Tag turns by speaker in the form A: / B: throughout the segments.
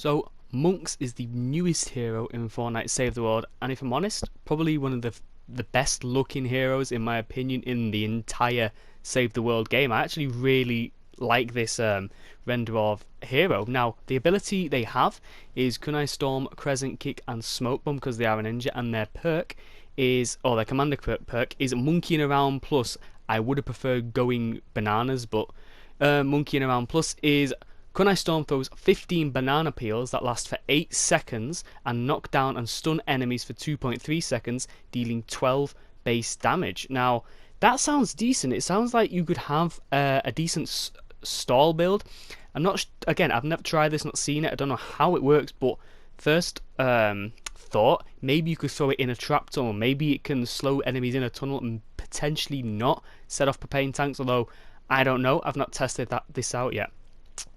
A: So, Monks is the newest hero in Fortnite Save the World, and if I'm honest, probably one of the best looking heroes in my opinion in the entire Save the World game. I actually really like this render of hero. Now, the ability they have is Kunai Storm, Crescent Kick, and Smoke Bomb because they are a ninja, and their perk is, or their commander perk is Monkeying Around Plus. I would have preferred going Bananas, but Monkeying Around Plus is Kunai Storm throws 15 banana peels that last for 8 seconds and knock down and stun enemies for 2.3 seconds, dealing 12 base damage. Now, that sounds decent. It sounds like you could have a decent stall build. I'm not, again, I've never tried this, not seen it. I don't know how it works, but first thought, maybe you could throw it in a trap tunnel. Maybe it can slow enemies in a tunnel and potentially not set off propane tanks, although I don't know. I've not tested this out yet.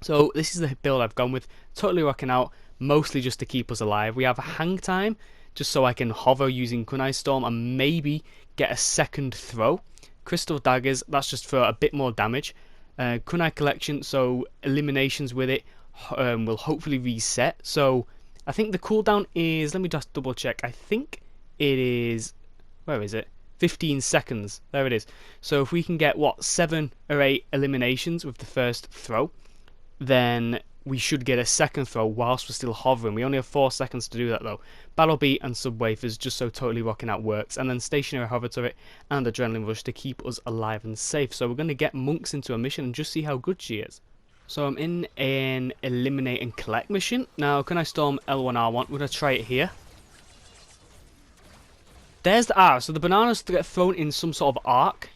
A: So this is the build I've gone with, totally rocking out, mostly just to keep us alive. We have a hang time, just so I can hover using Kunai Storm and maybe get a second throw. Crystal Daggers, that's just for a bit more damage. Kunai Collection, so eliminations with it will hopefully reset. So I think the cooldown is, let me just double check, I think it is, where is it? 15 seconds, there it is. So if we can get, what, 7 or 8 eliminations with the first throw, then we should get a second throw whilst we're still hovering. We only have 4 seconds to do that though. Battle Beat and Sub Wafers, just so totally rocking out works. And then Stationary Hover Turret and Adrenaline Rush to keep us alive and safe. So we're going to get Monks into a mission and just see how good she is. So I'm in an Eliminate and Collect mission. Now, can I storm L1R1? We're going to try it here. There's the so the bananas get thrown in some sort of arc.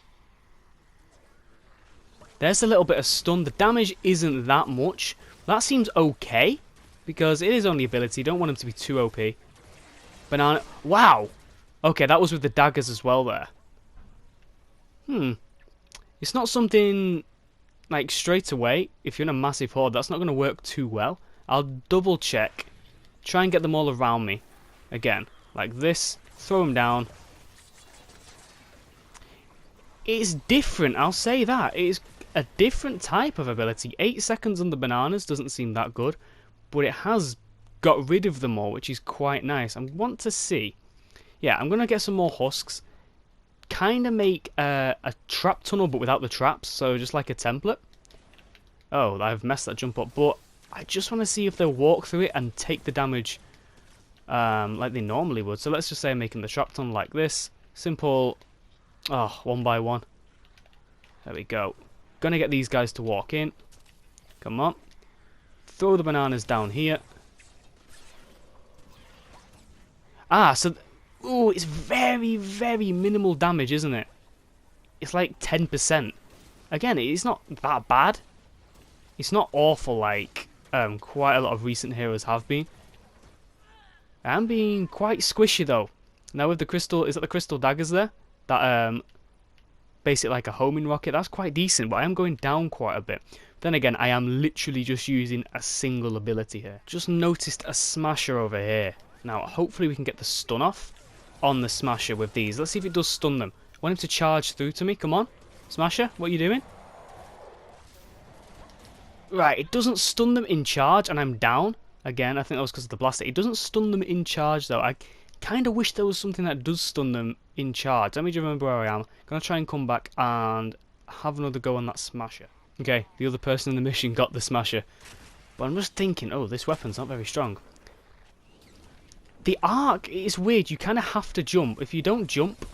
A: There's a little bit of stun. The damage isn't that much. That seems okay, because it is only ability. Don't want him to be too OP. Banana. Wow! Okay, that was with the daggers as well there. It's not something, like, straight away. If you're in a massive horde, that's not going to work too well. I'll double check. Try and get them all around me. Again, like this. Throw them down. It's different, I'll say that. It is a different type of ability. 8 seconds on the bananas doesn't seem that good, but it has got rid of them all, which is quite nice. I want to see. Yeah, I'm going to get some more husks. Kind of make a trap tunnel, but without the traps, so just like a template. Oh, I've messed that jump up, but I just want to see if they'll walk through it and take the damage like they normally would. So let's just say I'm making the trap tunnel like this. Simple, one by one. There we go. Gonna get these guys to walk in. Come on. Throw the bananas down here. So... ooh, it's very, very minimal damage, isn't it? It's like 10%. Again, it's not that bad. It's not awful like quite a lot of recent heroes have been. I'm being quite squishy though. Now with the crystal... is that the crystal daggers there? That basically like a homing rocket. That's quite decent, but I am going down quite a bit. Then again, I am literally just using a single ability here. Just noticed a smasher over here. Now, hopefully we can get the stun off on the smasher with these. Let's see if it does stun them. I want him to charge through to me. Come on. Smasher, what are you doing? Right, it doesn't stun them in charge, and I'm down. Again, I think that was because of the blaster. It doesn't stun them in charge, though. I kind of wish there was something that does stun them in charge. Let me just remember where I am. I'm going to try and come back and have another go on that smasher. Okay, the other person in the mission got the smasher. But I'm just thinking, oh, this weapon's not very strong. The arc is weird. You kind of have to jump. If you don't jump,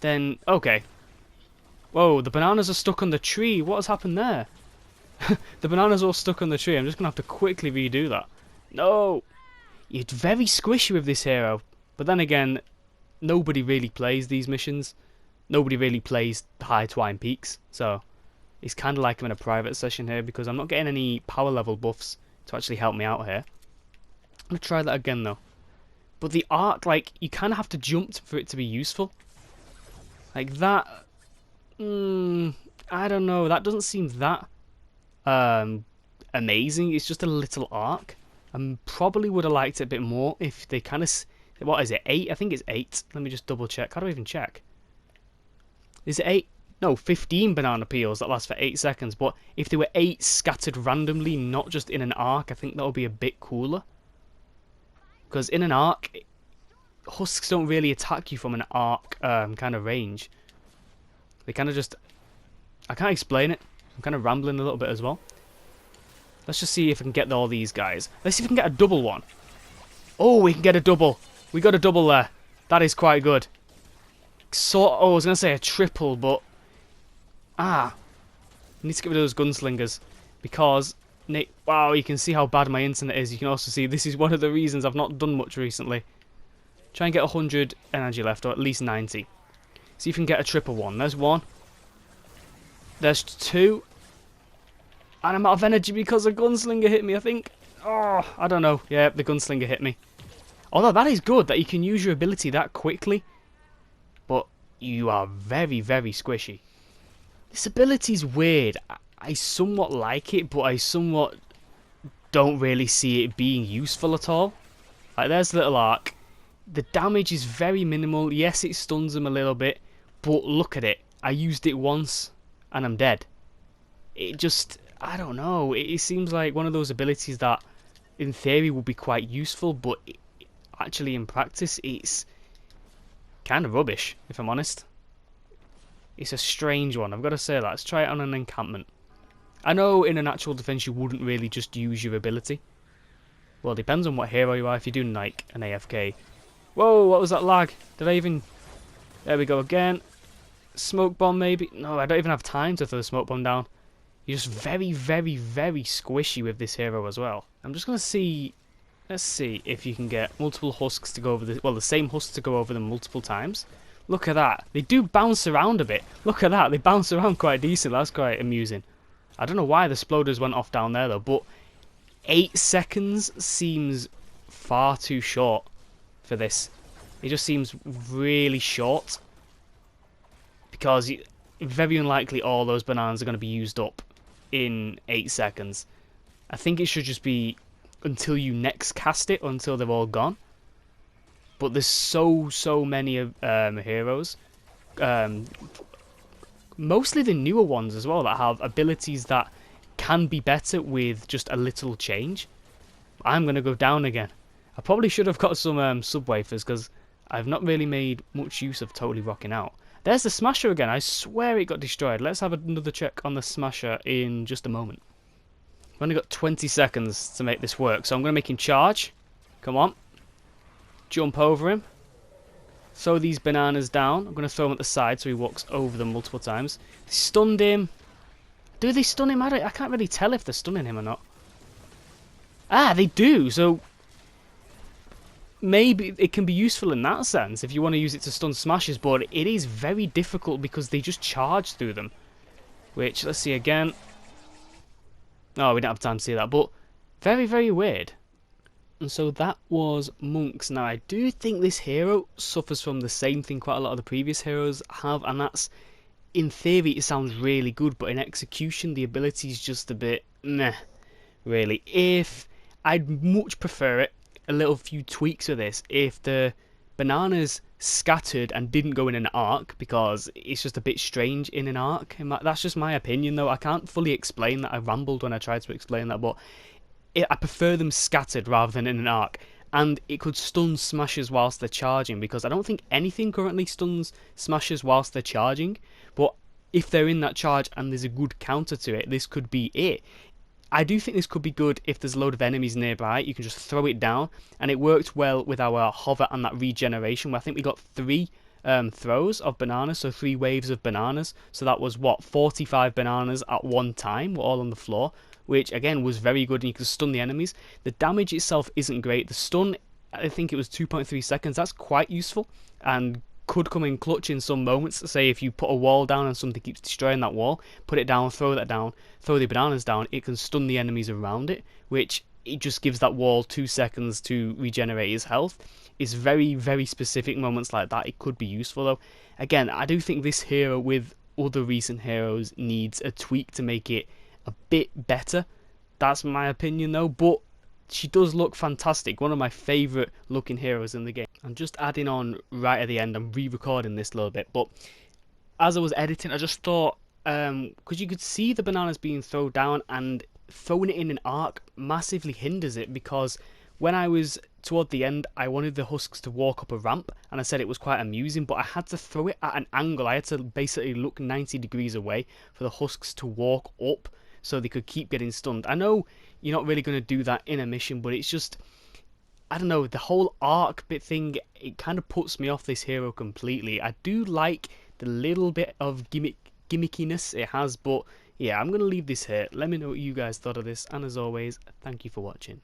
A: then... okay. Whoa, the bananas are stuck on the tree. What has happened there? The bananas are all stuck on the tree. I'm just going to have to quickly redo that. No! You're very squishy with this hero. But then again, nobody really plays these missions. Nobody really plays High Twine Peaks. So, it's kind of like I'm in a private session here because I'm not getting any power level buffs to actually help me out here. I'm going to try that again though. But the arc, like, you kind of have to jump for it to be useful. Like that... I don't know. That doesn't seem that amazing. It's just a little arc. I probably would have liked it a bit more if they kind of... what is it? 8? I think it's 8. Let me just double check. How do I even check? Is it 8? no, 15 banana peels that last for 8 seconds. But if there were 8 scattered randomly, not just in an arc, I think that would be a bit cooler. Because in an arc, husks don't really attack you from an arc kind of range. They kind of just... I can't explain it. I'm kind of rambling a little bit as well. Let's just see if I can get all these guys. Let's see if we can get a double one. Oh, we can get a double. We got a double there. That is quite good. Oh, I was going to say a triple, but... I need to get rid of those gunslingers. Because... wow, you can see how bad my internet is. You can also see this is one of the reasons I've not done much recently. Try and get 100 energy left, or at least 90. See if you can get a triple one. There's one. There's two. And I'm out of energy because a gunslinger hit me, I think. Oh, I don't know. Yeah, the gunslinger hit me. Although that is good, that you can use your ability that quickly. But you are very, very squishy. This ability's weird. I somewhat like it, but I somewhat don't really see it being useful at all. Like, there's the little arc. The damage is very minimal. Yes, it stuns him a little bit, but look at it. I used it once, and I'm dead. It just... I don't know. It seems like one of those abilities that, in theory, would be quite useful, but actually in practice, it's kind of rubbish, if I'm honest. It's a strange one. I've got to say that. Let's try it on an encampment. I know in an actual defense you wouldn't really just use your ability. Well, it depends on what hero you are. If you're doing like an AFK. Whoa, what was that lag? Did I even... There we go again. Smoke bomb maybe? No, I don't even have time to throw the smoke bomb down. You're just very, very, very squishy with this hero as well. I'm just going to see... Let's see if you can get multiple husks to go over the... Well, the same husks to go over them multiple times. Look at that. They do bounce around a bit. Look at that. They bounce around quite decent. That's quite amusing. I don't know why the exploders went off down there though, but 8 seconds seems far too short for this. It just seems really short. Because very unlikely all those bananas are going to be used up in 8 seconds. I think it should just be until you next cast it, or until they're all gone. But there's so many heroes. Mostly the newer ones as well that have abilities that can be better with just a little change. I'm going to go down again. I probably should have got some sub-wafers because I've not really made much use of totally rocking out. There's the Smasher again. I swear it got destroyed. Let's have another check on the Smasher in just a moment. I've only got 20 seconds to make this work, so I'm going to make him charge. Come on. Jump over him. Throw these bananas down. I'm going to throw him at the side so he walks over them multiple times. They stunned him. Do they stun him? I can't really tell if they're stunning him or not. Ah, they do. So maybe it can be useful in that sense if you want to use it to stun smashes, but it is very difficult because they just charge through them. Which, let's see again. Oh, we don't have time to see that, but very, very weird. And so that was Monks. Now, I do think this hero suffers from the same thing quite a lot of the previous heroes have, and that's, in theory, it sounds really good, but in execution, the ability is just a bit meh, really. I'd much prefer it, a little few tweaks of this, if the bananas scattered and didn't go in an arc, because it's just a bit strange in an arc. That's just my opinion, though. I can't fully explain that. I rambled when I tried to explain that, but I prefer them scattered rather than in an arc. And it could stun smashers whilst they're charging, because I don't think anything currently stuns smashers whilst they're charging. But if they're in that charge and there's a good counter to it, this could be it. I do think this could be good if there's a load of enemies nearby. You can just throw it down, and it worked well with our hover and that regeneration, where I think we got 3 throws of bananas, so 3 waves of bananas. So that was, what, 45 bananas at one time, were all on the floor, which again was very good, and you could stun the enemies. The damage itself isn't great. The stun, I think it was 2.3 seconds. That's quite useful and could come in clutch in some moments. Say if you put a wall down and something keeps destroying that wall, put it down, throw that down, throw the bananas down, it can stun the enemies around it, which it just gives that wall 2 seconds to regenerate his health. It's very, very specific moments like that. It could be useful though. Again, I do think this hero with other recent heroes needs a tweak to make it a bit better. That's my opinion though, but she does look fantastic. One of my favourite looking heroes in the game. I'm just adding on right at the end, I'm re-recording this a little bit, but as I was editing, I just thought, because you could see the bananas being thrown down, and throwing it in an arc massively hinders it, because when I was toward the end, I wanted the husks to walk up a ramp, and I said it was quite amusing, but I had to throw it at an angle. I had to basically look 90 degrees away for the husks to walk up so they could keep getting stunned. I know you're not really going to do that in a mission, but it's just, I don't know, the whole arc bit thing, it kind of puts me off this hero completely. I do like the little bit of gimmickiness it has, but yeah, I'm going to leave this here. Let me know what you guys thought of this, and as always, thank you for watching.